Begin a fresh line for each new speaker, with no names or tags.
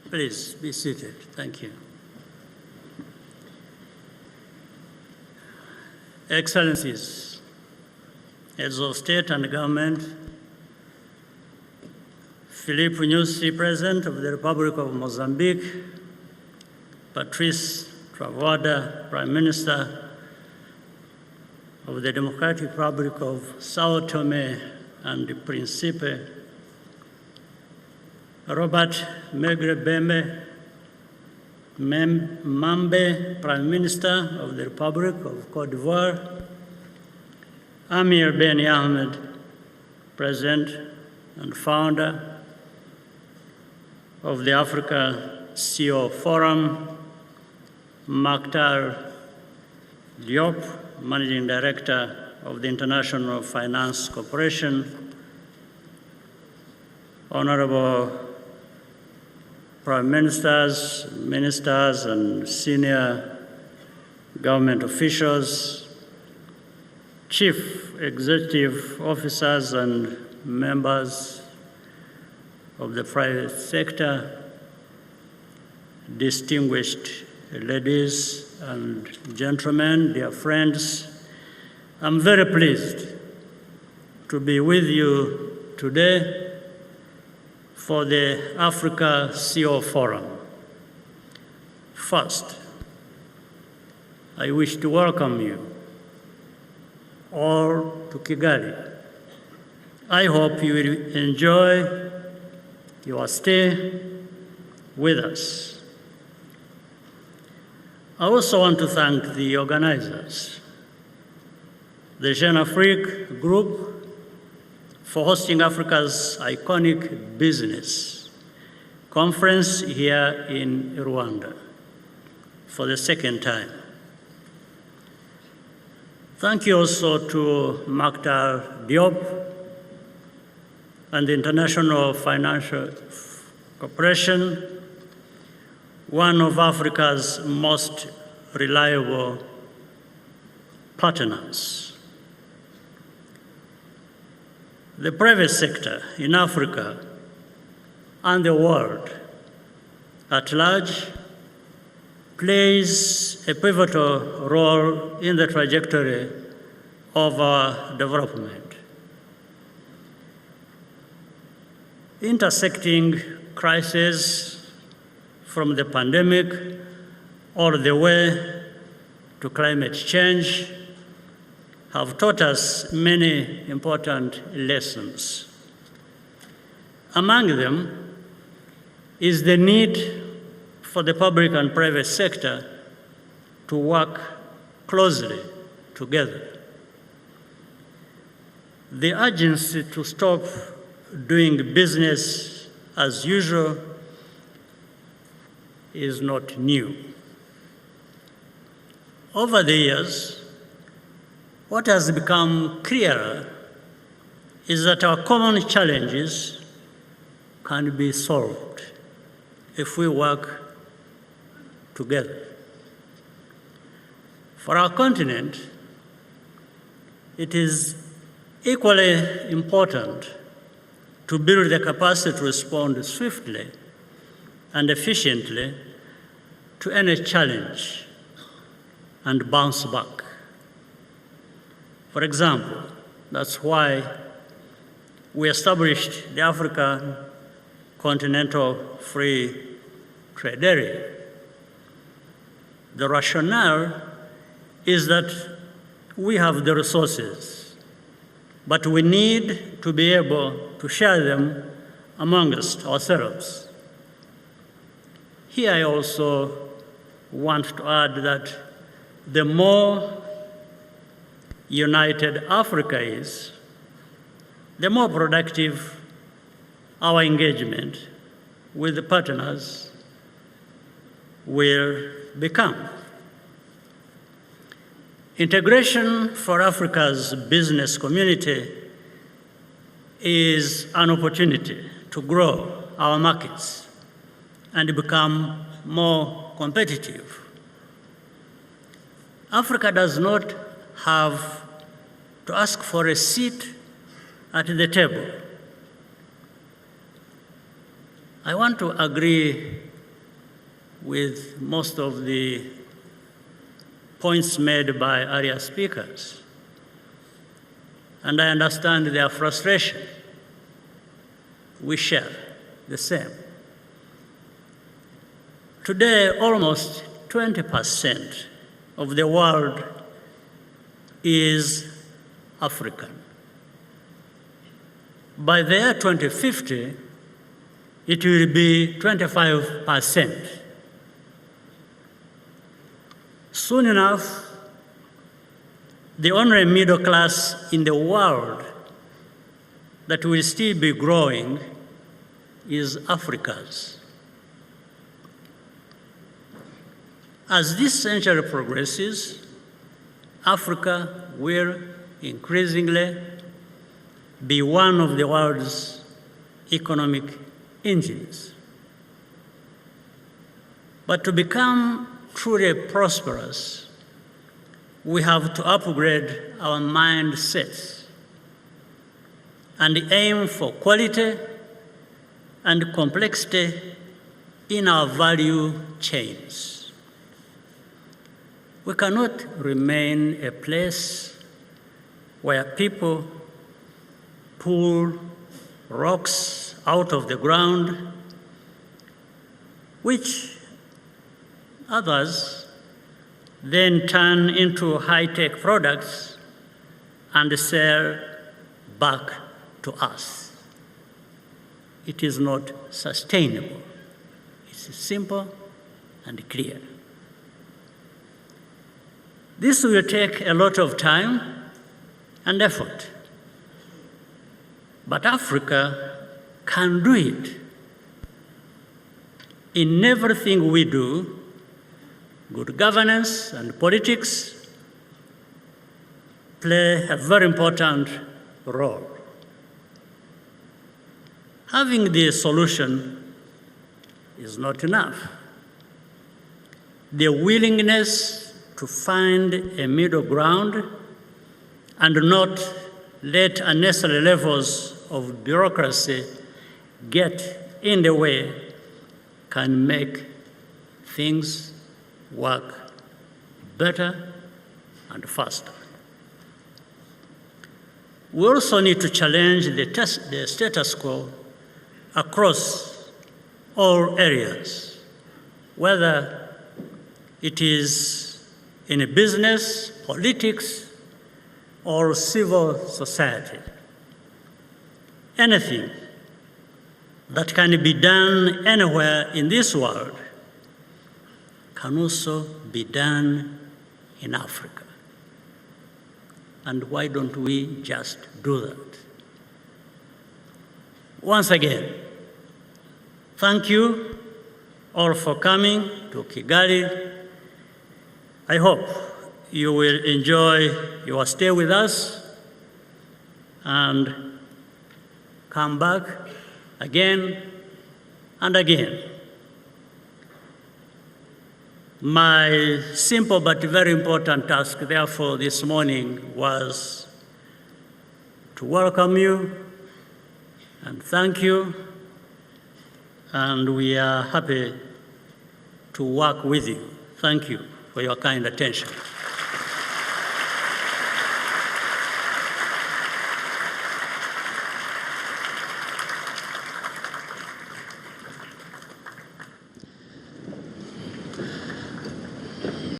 Please be seated. Thank you. Excellencies, heads of state and government, Philippe Nyusi, President of the Republic of Mozambique, Patrice Trovoada, Prime Minister of the Democratic Republic of Sao Tome and Principe, Robert Megrebeme Mambe, Prime Minister of the Republic of Cote d'Ivoire, Amir Ben Ahmed, President and founder of the Africa CEO Forum, Makhtar Diop, Managing Director of the International Finance Corporation, Honorable Prime Ministers, Ministers, and senior government officials, Chief Executive Officers and members of the private sector, distinguished ladies and gentlemen, dear friends, I'm very pleased to be with you today for the Africa CEO Forum. First, I wish to welcome you all to Kigali. I hope you will enjoy your stay with us. I also want to thank the organizers, the Jeune Afrique Group, for hosting Africa's iconic business conference here in Rwanda for the second time. Thank you also to Makhtar Diop and the International Financial Corporation, one of Africa's most reliable partners. The private sector in Africa and the world at large plays a pivotal role in the trajectory of our development. Intersecting crises from the pandemic all the way to climate change have taught us many important lessons. Among them is the need for the public and private sector to work closely together. The urgency to stop doing business as usual is not new. Over the years, what has become clearer is that our common challenges can be solved if we work together. For our continent, it is equally important to build the capacity to respond swiftly and efficiently to any challenge and bounce back. For example, that's why we established the African Continental Free Trade Area. The rationale is that we have the resources, but we need to be able to share them amongst ourselves. Here I also want to add that the more united Africa is, the more productive our engagement with the partners will become. Integration for Africa's business community is an opportunity to grow our markets and become more competitive. Africa does not have to ask for a seat at the table. I want to agree with most of the points made by earlier speakers, and I understand their frustration. We share the same. Today, almost 20% of the world is African. By the year 2050, it will be 25%. Soon enough, the only middle class in the world that will still be growing is Africa's. As this century progresses, Africa will increasingly be one of the world's economic engines. But to become truly prosperous, we have to upgrade our mindsets and aim for quality and complexity in our value chains. We cannot remain a place where people pull rocks out of the ground, which others then turn into high-tech products and sell back to us. It is not sustainable. It's simple and clear. This will take a lot of time and effort, but Africa can do it. In everything we do, good governance and politics play a very important role. Having the solution is not enough. The willingness to find a middle ground and not let unnecessary levels of bureaucracy get in the way can make things work better and faster. We also need to challenge the status quo across all areas, whether it is in a business, politics, or civil society. Anything that can be done anywhere in this world can also be done in Africa. And why don't we just do that? Once again, thank you all for coming to Kigali. I hope you will enjoy your stay with us and come back again and again. My simple but very important task, therefore, this morning was to welcome you and thank you, and we are happy to work with you. Thank you for your kind attention.